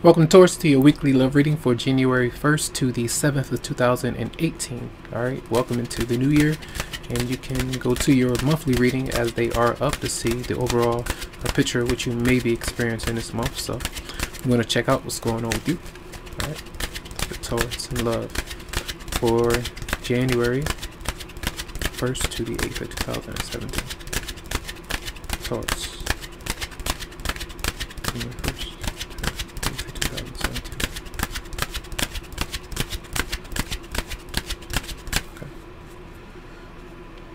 Welcome, Taurus, to your weekly love reading for January 1st to the 7th of 2018. Alright, welcome into the new year, and you can go to your monthly reading as they are up to see the overall picture which you may be experiencing this month. So I'm going to check out what's going on with you. Alright, the Taurus in love for January 1st to the 8th of 2017. Taurus. January 1st.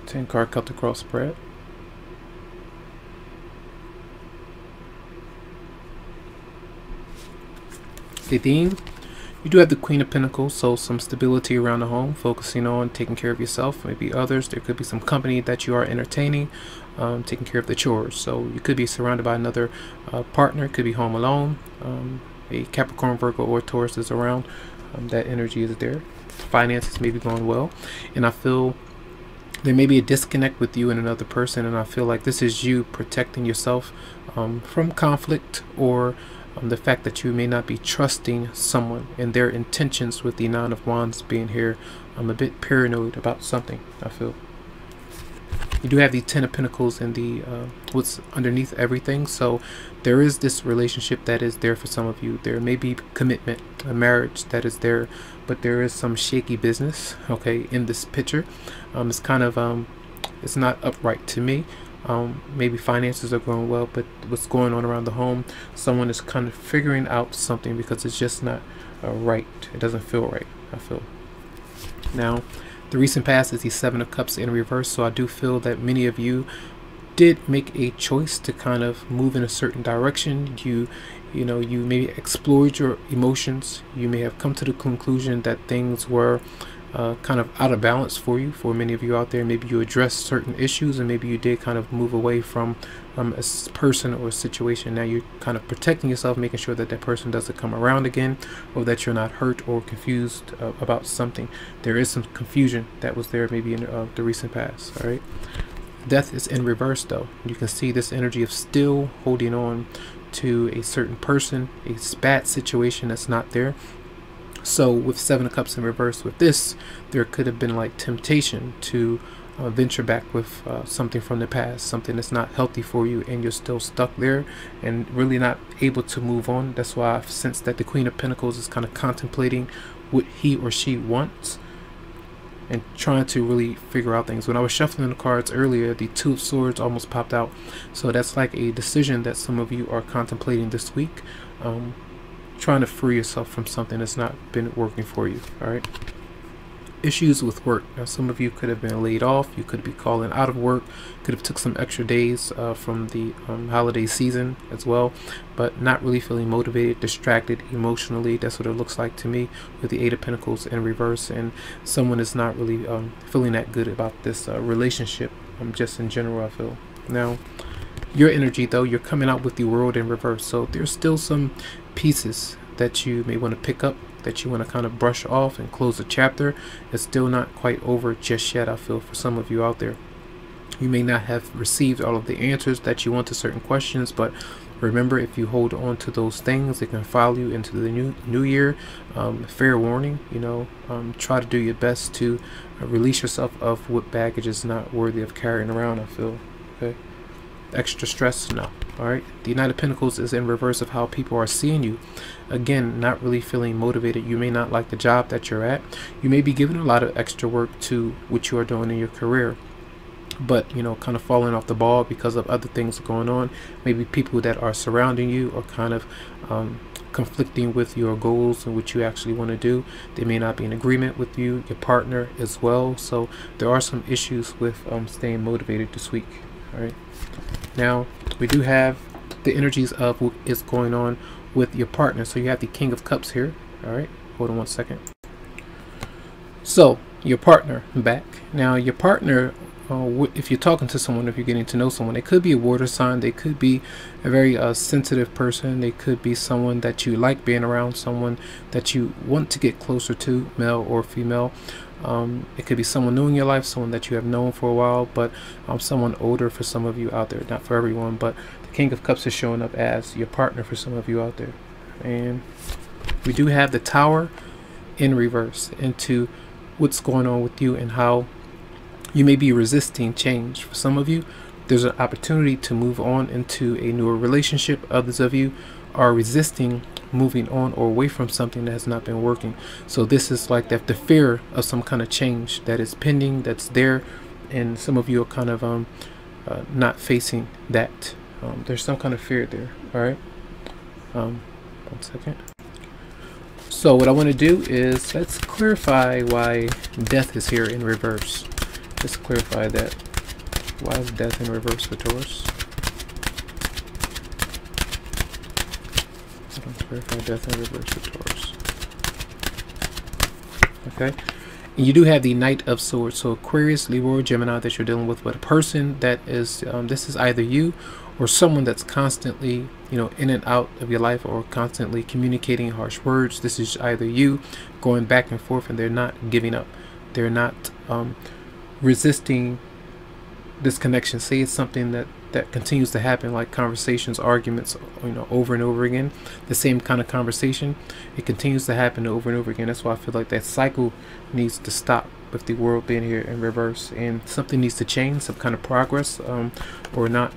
10 card cut across spread. The theme, you do have the Queen of Pentacles, so some stability around the home, focusing on taking care of yourself, maybe others. There could be some company that you are entertaining, taking care of the chores. So you could be surrounded by another partner, could be home alone. A Capricorn, Virgo, or Taurus is around. That energy is there. Finances may be going well, and I feel there may be a disconnect with you and another person, and I feel like this is you protecting yourself from conflict, or the fact that you may not be trusting someone and their intentions. With the Nine of Wands being here, I'm a bit paranoid about something. I feel you do have the 10 of Pentacles in the what's underneath everything, so there is this relationship that is there for some of you. There may be commitment, a marriage that is there, but there is some shaky business, okay, in this picture. It's kind of it's not upright to me. Maybe finances are going well, but what's going on around the home, someone is kind of figuring out something because it's just not right. It doesn't feel right, I feel. Now, the recent past is the 7 of Cups in reverse, so I do feel that many of you did make a choice to kind of move in a certain direction. You maybe explored your emotions. You may have come to the conclusion that things were kind of out of balance for you. For many of you out there, maybe you addressed certain issues, and maybe you did kind of move away from a person or a situation. Now you're kind of protecting yourself, making sure that that person doesn't come around again, or that you're not hurt or confused about something. There is some confusion that was there maybe in the recent past. All right, Death is in reverse, though. You can see this energy of still holding on to a certain person, a bad situation that's not there. So with 7 of Cups in reverse, with this, there could have been like temptation to venture back with something from the past, something that's not healthy for you, and you're still stuck there and really not able to move on. That's why I've sensed that the Queen of Pentacles is kind of contemplating what he or she wants and trying to really figure out things. When I was shuffling the cards earlier, the 2 of Swords almost popped out. So that's like a decision that some of you are contemplating this week, trying to free yourself from something that's not been working for you. All right, issues with work. Now, some of you could have been laid off. You could be calling out of work, could have took some extra days from the holiday season as well, but not really feeling motivated, distracted emotionally. That's what it looks like to me with the 8 of Pentacles in reverse, and someone is not really feeling that good about this relationship, just in general, I feel. Now, your energy, though, you're coming out with the World in reverse, so there's still some pieces that you may want to pick up, that you want to kind of brush off and close the chapter. It's still not quite over just yet, I feel, for some of you out there. You may not have received all of the answers that you want to certain questions, but remember, if you hold on to those things, it can follow you into the new year. Fair warning, try to do your best to release yourself of what baggage is not worthy of carrying around, I feel. Okay, extra stress, no. All right, the Knight of Pentacles is in reverse of how people are seeing you. Again, not really feeling motivated. You may not like the job that you're at. You may be giving a lot of extra work to what you are doing in your career, but kind of falling off the ball because of other things going on. Maybe people that are surrounding you are kind of conflicting with your goals and what you actually want to do. They may not be in agreement with you, your partner as well. So there are some issues with staying motivated this week. All right, now we do have the energies of what is going on with your partner. So you have the King of Cups here. All right, hold on one second. So your partner back. Now your partner, if you're talking to someone, if you're getting to know someone, it could be a water sign. They could be a very sensitive person. They could be someone that you like being around, someone that you want to get closer to, male or female. It could be someone new in your life, someone that you have known for a while, but someone older for some of you out there. Not for everyone, but the King of Cups is showing up as your partner for some of you out there. And we do have the Tower in reverse into what's going on with you and how you may be resisting change. For some of you, there's an opportunity to move on into a newer relationship. Others of you are resisting moving on or away from something that has not been working. So this is like the fear of some kind of change that is pending, that's there, and some of you are kind of not facing that. There's some kind of fear there. All right. 1 second. So what I want to do is let's clarify why death is here in reverse. Just clarify that. Why is death in reverse for Taurus? Clarify death in reverse for Taurus. Okay. And you do have the Knight of Swords. So Aquarius, Libra, Gemini that you're dealing with a person that is, this is either you or someone that's constantly, in and out of your life or constantly communicating harsh words. This is either you going back and forth and they're not giving up. They're not resisting this connection. Say it's something that continues to happen, like conversations, arguments, over and over again, the same kind of conversation. It continues to happen over and over again. That's why I feel like that cycle needs to stop with the world being here in reverse, and something needs to change, some kind of progress, or not.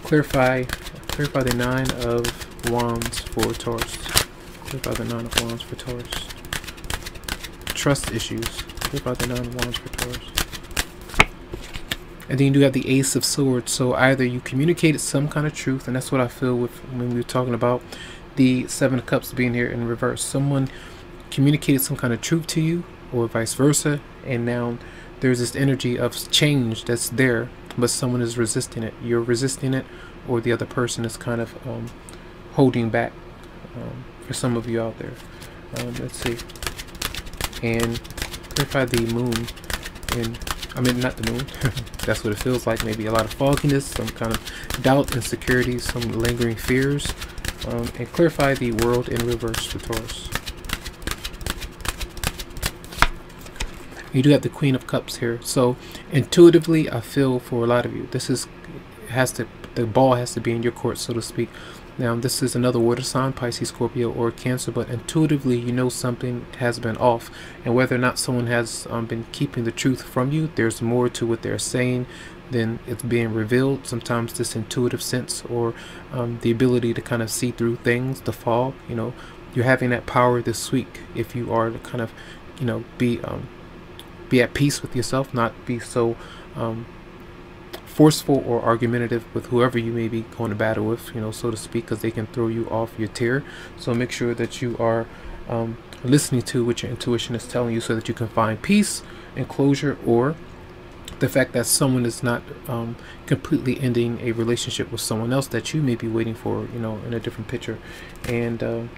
Clarify the 9 of Wands for Taurus. Clarify the 9 of Wands for Taurus. Trust issues. Clarify the 9 of Wands for Taurus. And then you do have the Ace of Swords. So either you communicated some kind of truth, and that's what I feel with when we were talking about the 7 of Cups being here in reverse. Someone communicated some kind of truth to you, or vice versa, and now there's this energy of change that's there, but someone is resisting it. You're resisting it, or the other person is kind of holding back, for some of you out there. Let's see. And clarify the Moon in, not the Moon. That's what it feels like. Maybe a lot of fogginess, some kind of doubt, insecurity, some lingering fears. And clarify the World in reverse for Taurus. You do have the Queen of Cups here. So intuitively, I feel for a lot of you, the ball has to be in your court, so to speak. Now, this is another water sign, Pisces, Scorpio, or Cancer, but intuitively, you know something has been off. And whether or not someone has been keeping the truth from you, there's more to what they're saying than it's being revealed. Sometimes this intuitive sense, or the ability to kind of see through things, the fog, you're having that power this week if you are to kind of, be at peace with yourself, not be so forceful or argumentative with whoever you may be going to battle with, so to speak, because they can throw you off your tier. So make sure that you are listening to what your intuition is telling you, so that you can find peace and closure, or the fact that someone is not completely ending a relationship with someone else that you may be waiting for, in a different picture. And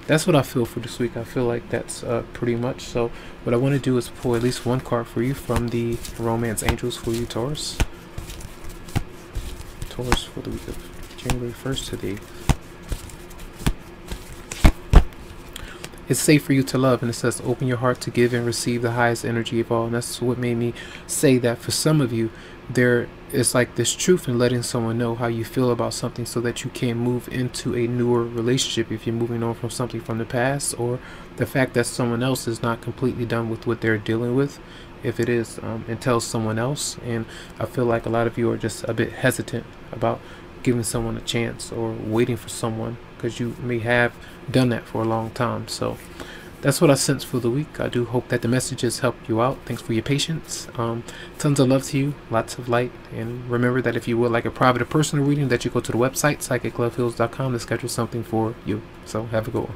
that's what I feel for this week. I feel like that's pretty much. So what I want to do is pull at least one card for you from the Romance Angels for you, Taurus. Taurus for the week of January 1st to the 8th. It's safe for you to love, and it says open your heart to give and receive the highest energy of all. And that's what made me say that for some of you, there is like this truth in letting someone know how you feel about something, so that you can move into a newer relationship if you're moving on from something from the past, or the fact that someone else is not completely done with what they're dealing with, if it is, and tells someone else. And I feel like a lot of you are just a bit hesitant about giving someone a chance or waiting for someone, because you may have done that for a long time. So that's what I sense for the week. I do hope that the messages help you out. Thanks for your patience. Tons of love to you, lots of light, and remember that if you would like a private or personal reading, that you go to the website psychicloveheals.com to schedule something for you. So have a good one.